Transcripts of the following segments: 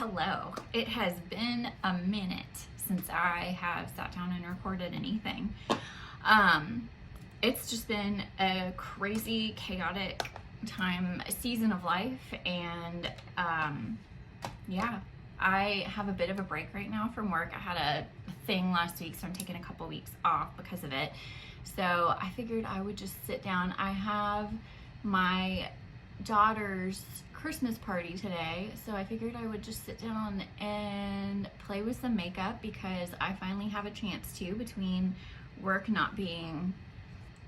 Hello. It has been a minute since I have sat down and recorded anything. It's just been a crazy, chaotic season of life, and yeah, I have a bit of a break right now from work. I had a thing last week, so I'm taking a couple weeks off because of it. So I figured I would just sit down. I have my daughter's Christmas party today, so I figured I would just sit down and play with some makeup because I finally have a chance to, between work not being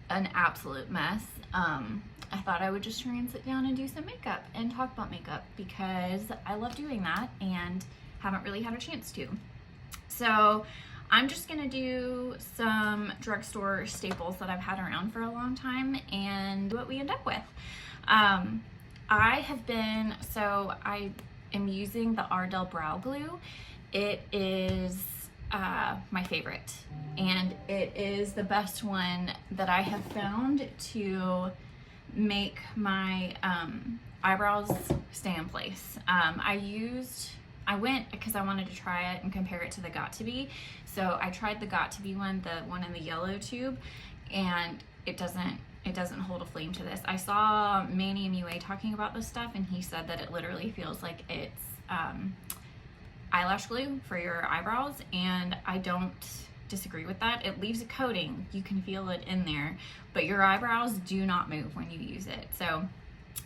an absolute mess. I thought I would just try and sit down and do some makeup and talk about makeup because I love doing that and haven't really had a chance to. So I'm just gonna do some drugstore staples that I've had around for a long time and what we end up with. I am using the Ardell Brow Glue. It is my favorite, and it is the best one that I have found to make my eyebrows stay in place. I went because I wanted to try it and compare it to the Got2b. So I tried the Got2b one, the one in the yellow tube, and it doesn't hold a flame to this. I saw Manny MUA talking about this stuff, and he said that it literally feels like it's eyelash glue for your eyebrows, and I don't disagree with that. It leaves a coating, you can feel it in there, but your eyebrows do not move when you use it. So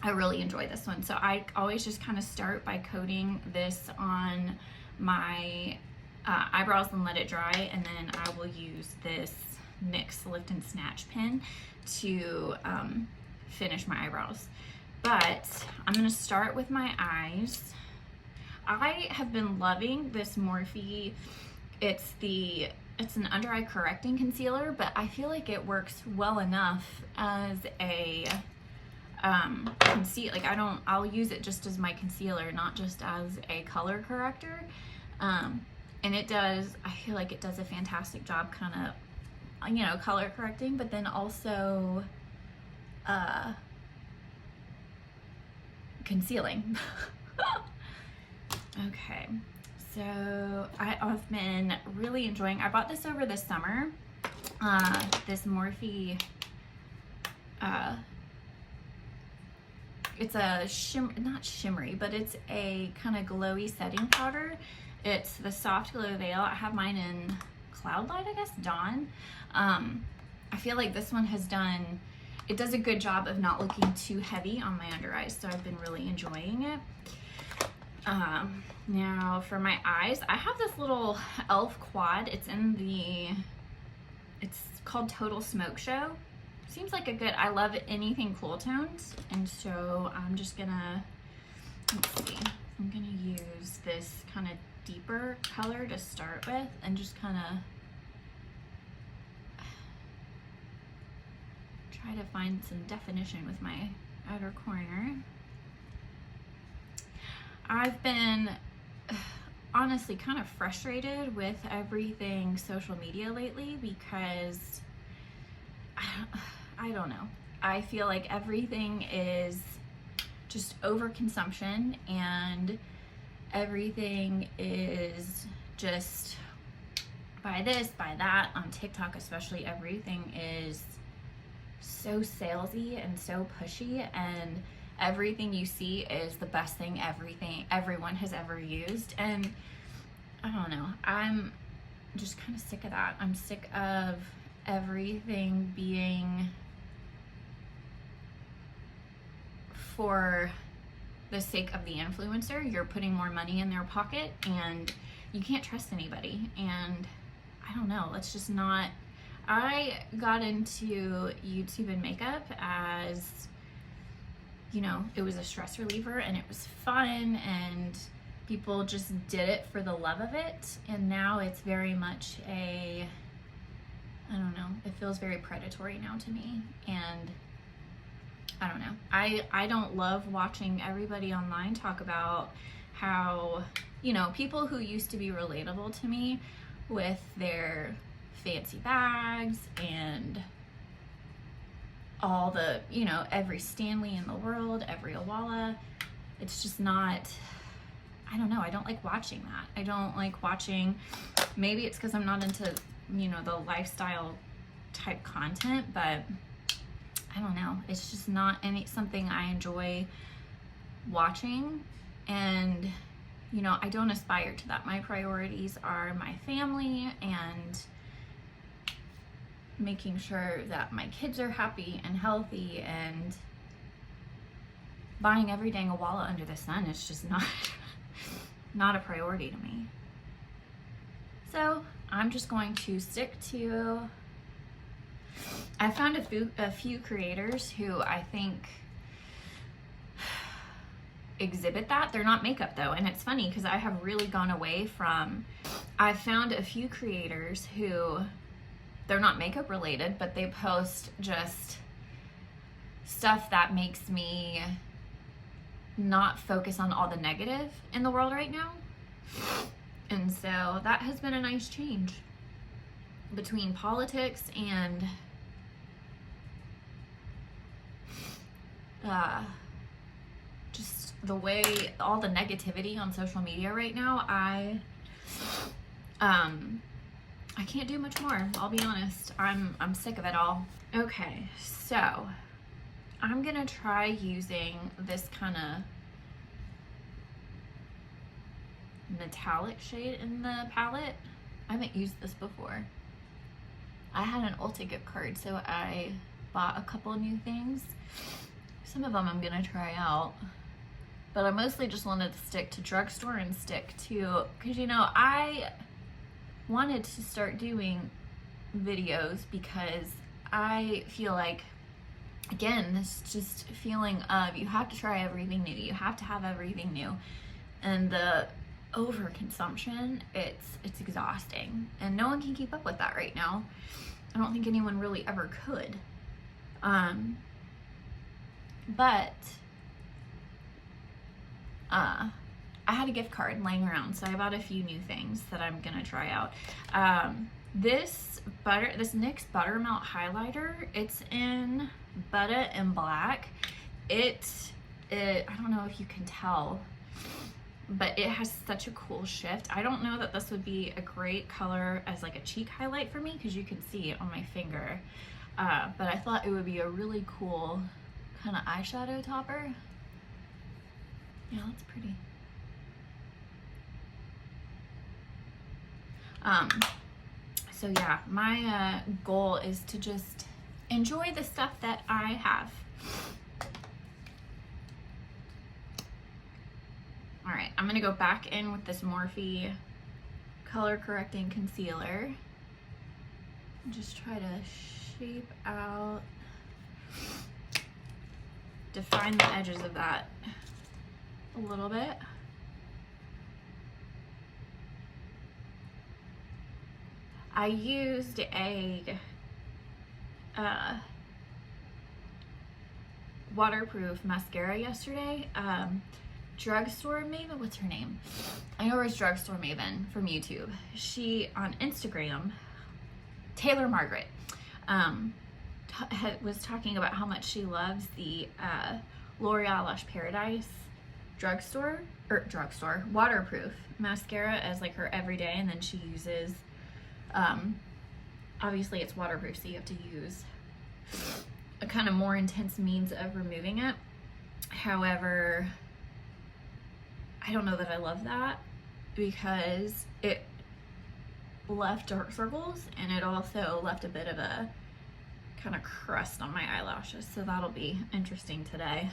I really enjoy this one. So I always just kind of start by coating this on my eyebrows and let it dry, and then I will use this NYX Lift and Snatch pen to finish my eyebrows. But I'm gonna start with my eyes. I have been loving this Morphe. It's an under eye correcting concealer, but I feel like it works well enough as a I'll use it just as my concealer, not just as a color corrector. And I feel like it does a fantastic job kind of, color correcting, but then also concealing. Okay, so I've been really enjoying, I bought this over the summer, this Morphe, it's a not shimmery, but it's a kind of glowy setting powder. It's the Soft Glow Veil. I have mine in Cloudlight, I guess, Dawn. I feel like this one it does a good job of not looking too heavy on my under eyes, so I've been really enjoying it. Now for my eyes, I have this little e.l.f. quad. It's called Total Smoke Show. Seems like I love anything cool tones, and so I'm just gonna, I'm gonna use this kind of deeper color to start with and just kind of try to find some definition with my outer corner. I've been honestly kind of frustrated with everything social media lately because I don't know. I feel like everything is just overconsumption, and everything is just buy this, buy that. On TikTok especially, everything is so salesy and so pushy, and everything you see is the best thing everyone has ever used. And I don't know, I'm just kind of sick of that. I'm sick of everything being for the sake of the influencer. You're putting more money in their pocket, and you can't trust anybody. And I don't know, let's just not. I got into YouTube and makeup as, it was a stress reliever and it was fun, and people just did it for the love of it. And now it's very much I don't know, it feels very predatory now to me. And I don't know, I don't love watching everybody online talk about how, people who used to be relatable to me with their fancy bags and all the, every Stanley in the world, every Awala, it's just not, I I don't know, I don't like watching that. I don't like watching, maybe it's because I'm not into, you know, the lifestyle type content, but I don't know. It's just not something I enjoy watching. And, you know, I don't aspire to that. My priorities are my family and making sure that my kids are happy and healthy, and buying every dang wallet under the sun is just not a priority to me. So I'm just going to stick to, I found a few creators who I think exhibit that. They're not makeup though, and it's funny because I have really gone away from, I found a few creators who, they're not makeup related, but they post just stuff that makes me not focus on all the negative in the world right now. And so that has been a nice change between politics and just the way, all the negativity on social media right now. I can't do much more, I'll be honest. I'm sick of it all. Okay, so I'm gonna try using this kind of metallic shade in the palette. I haven't used this before. I had an Ulta gift card, so I bought a couple of new things. Some of them I'm gonna try out, but I mostly just wanted to stick to Drugstore and stick to, because you know, I wanted to start doing videos because I feel like, again, this just feeling of you have to try everything new, you have to have everything new, and the overconsumption, it's exhausting, and no one can keep up with that right now. I don't think anyone really ever could. But I had a gift card laying around, so I bought a few new things that I'm gonna try out. This NYX Buttermelt highlighter, it's in Butter and Black. I don't know if you can tell, but it has such a cool shift. I don't know that this would be a great color as like a cheek highlight for me, because you can see it on my finger, but I thought it would be a really cool kind of eyeshadow topper. Yeah, that's pretty. So yeah, my goal is to just enjoy the stuff that I have. All right, I'm gonna go back in with this Morphe color correcting concealer. Just try to shape out, define the edges of that a little bit. I used a waterproof mascara yesterday. Drugstore Maven, what's her name? I know her as Drugstore Maven from YouTube. She, on Instagram, Taylor Margaret, was talking about how much she loves the L'Oreal Lush Paradise drugstore waterproof mascara as like her everyday, and then she uses, obviously it's waterproof, so you have to use a kind of more intense means of removing it. However, I don't know that I love that, because it left dark circles, and it also left a bit of a kind of crust on my eyelashes, so that'll be interesting today.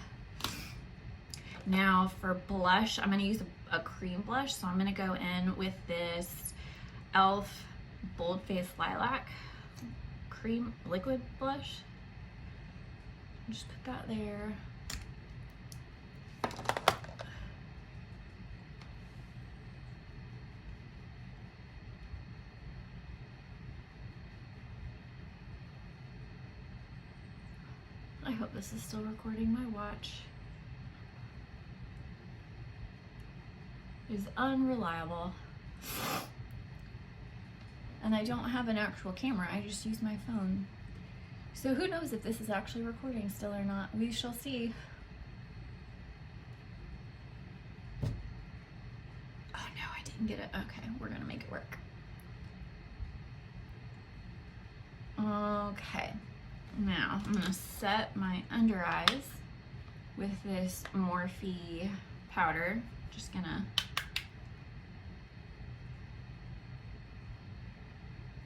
Now for blush, I'm gonna use a cream blush, so I'm gonna go in with this e.l.f. Bold Face Lilac cream liquid blush. Just put that there. I hope this is still recording. My watch is unreliable. And I don't have an actual camera, I just use my phone. So who knows if this is actually recording still or not. We shall see. get it. Okay, we're gonna make it work. Okay, now I'm gonna set my under eyes with this Morphe powder. Just gonna,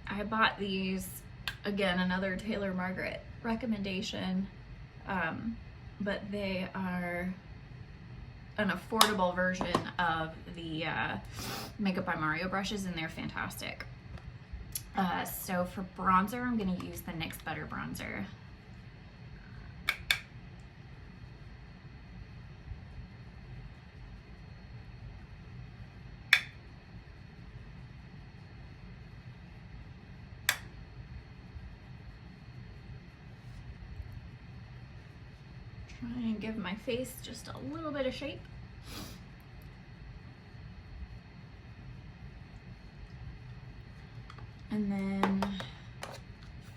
I bought these, again, another Taylor Margaret recommendation, but they are an affordable version of the Makeup by Mario brushes, and they're fantastic. So for bronzer, I'm gonna use the NYX Butter Bronzer. Try and give my face just a little bit of shape. And then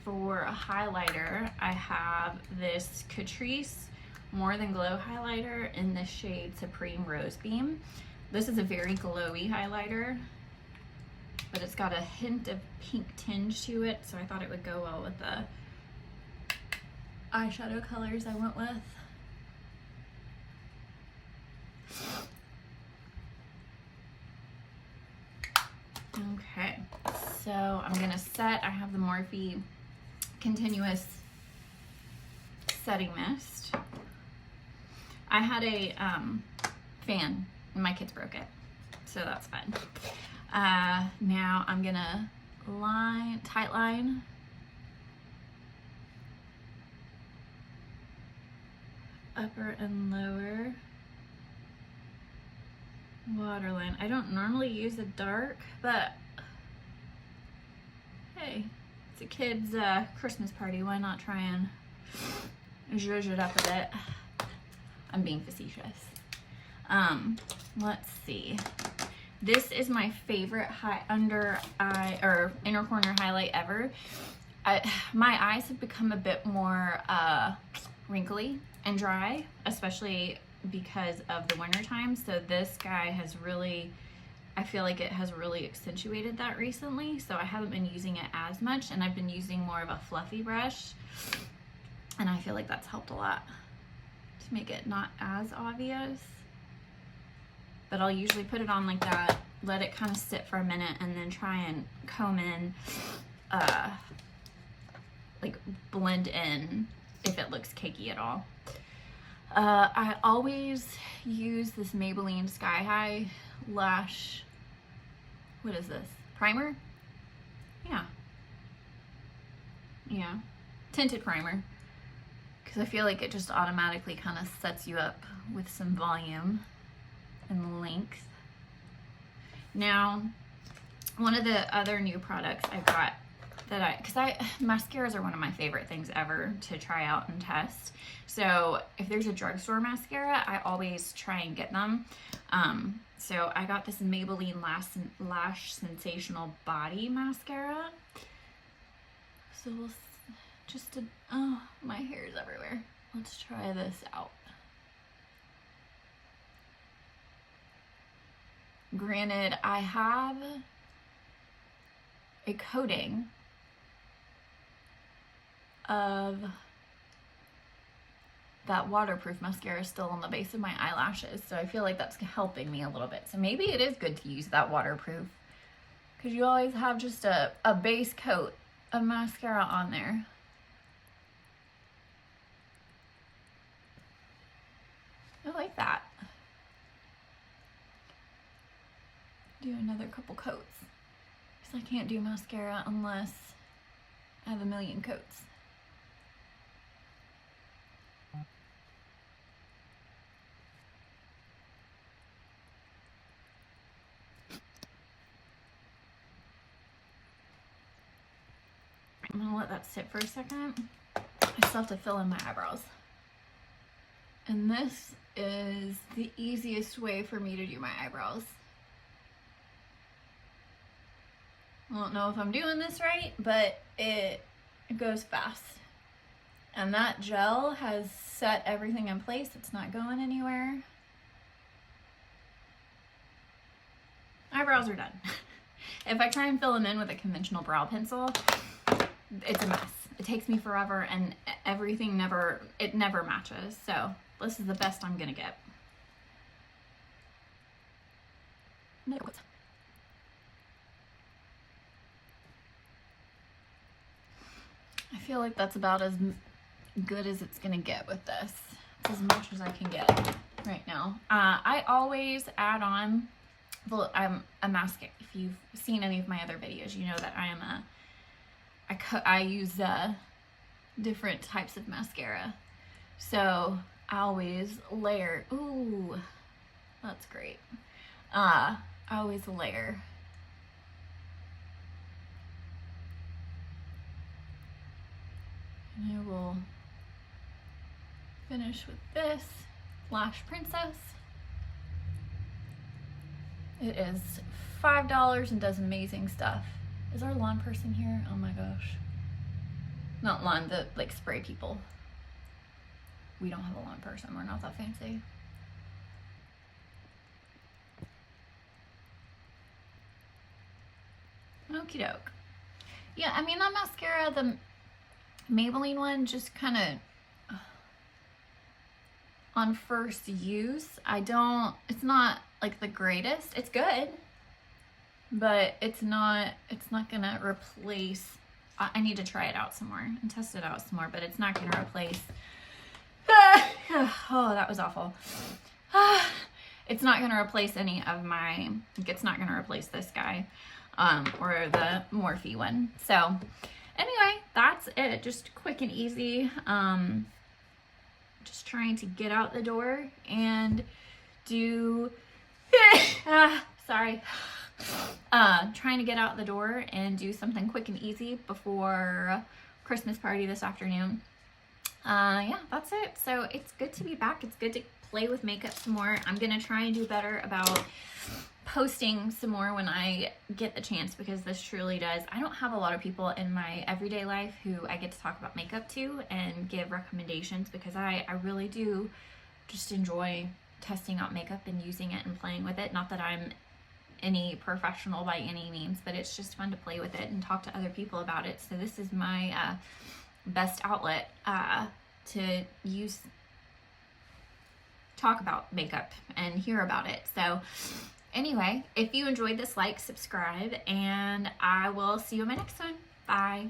for a highlighter, I have this Catrice More Than Glow highlighter in the shade Supreme Rose Beam. This is a very glowy highlighter, but it's got a hint of pink tinge to it, so I thought it would go well with the eyeshadow colors I went with. Okay, so I'm gonna set, I have the Morphe Continuous Setting Mist. I had a fan and my kids broke it, so that's fun. Now I'm gonna tight line upper and lower waterline. I don't normally use a dark, but hey, it's a kid's Christmas party. Why not try and zhuzh it up a bit? I'm being facetious. Let's see. This is my favorite under eye or inner corner highlight ever. My eyes have become a bit more wrinkly and dry, especially because of the winter time. So this guy has really, I feel like it has really accentuated that recently. So I haven't been using it as much, and I've been using more of a fluffy brush, and I feel like that's helped a lot to make it not as obvious. But I'll usually put it on like that, let it kind of sit for a minute, and then try and comb in, like blend in if it looks cakey at all. I always use this Maybelline Sky High Lash, what is this, primer? Yeah, tinted primer, because I feel like it just automatically kind of sets you up with some volume and length. Now, one of the other new products I got that mascaras are one of my favorite things ever to try out and test. So if there's a drugstore mascara, I always try and get them. So I got this Maybelline Lash Sensational Body Mascara. So we'll oh, my hair is everywhere. Let's try this out. Granted, I have a coating of that waterproof mascara still on the base of my eyelashes, so I feel like that's helping me a little bit. So maybe it is good to use that waterproof, because you always have just a base coat of mascara on there. I like that. Do another couple coats, because I can't do mascara unless I have a million coats. I'm gonna let that sit for a second. I still have to fill in my eyebrows. And this is the easiest way for me to do my eyebrows. I don't know if I'm doing this right, but it goes fast. And that gel has set everything in place. It's not going anywhere. Eyebrow eyebrows are done. If I try and fill them in with a conventional brow pencil, it's a mess. It takes me forever and everything never matches. So this is the best I'm gonna get. I feel like that's about as good as it's gonna get with this. It's as much as I can get right now. I always add on, well, I'm a mascara. If you've seen any of my other videos, you know that I use different types of mascara. So I always layer. Ooh, that's great. I always layer. And I will finish with this Lash Princess. It is $5 and does amazing stuff. Is our lawn person here? Oh my gosh. Not lawn, the like spray people. We don't have a lawn person. We're not that fancy. Okie doke. Yeah, I mean that mascara, the Maybelline one, just kind of on first use, it's not like the greatest. It's good, but it's not gonna replace, I need to try it out some more and test it out some more, but it's not gonna replace, oh, that was awful. It's not gonna replace any of my, it's not gonna replace this guy, or the Morphe one. So anyway, that's it. Just quick and easy. Just trying to get out the door and do, sorry. Trying to get out the door and do something quick and easy before Christmas party this afternoon. Yeah, that's it. So it's good to be back. It's good to play with makeup some more. I'm gonna try and do better about posting some more when I get the chance, because this truly does, I don't have a lot of people in my everyday life who I get to talk about makeup to and give recommendations, because I really do just enjoy testing out makeup and using it and playing with it. Not that I'm any professional by any means, but it's just fun to play with it and talk to other people about it. So this is my best outlet to talk about makeup and hear about it. So anyway, if you enjoyed this, like, subscribe, and I will see you in my next one. Bye.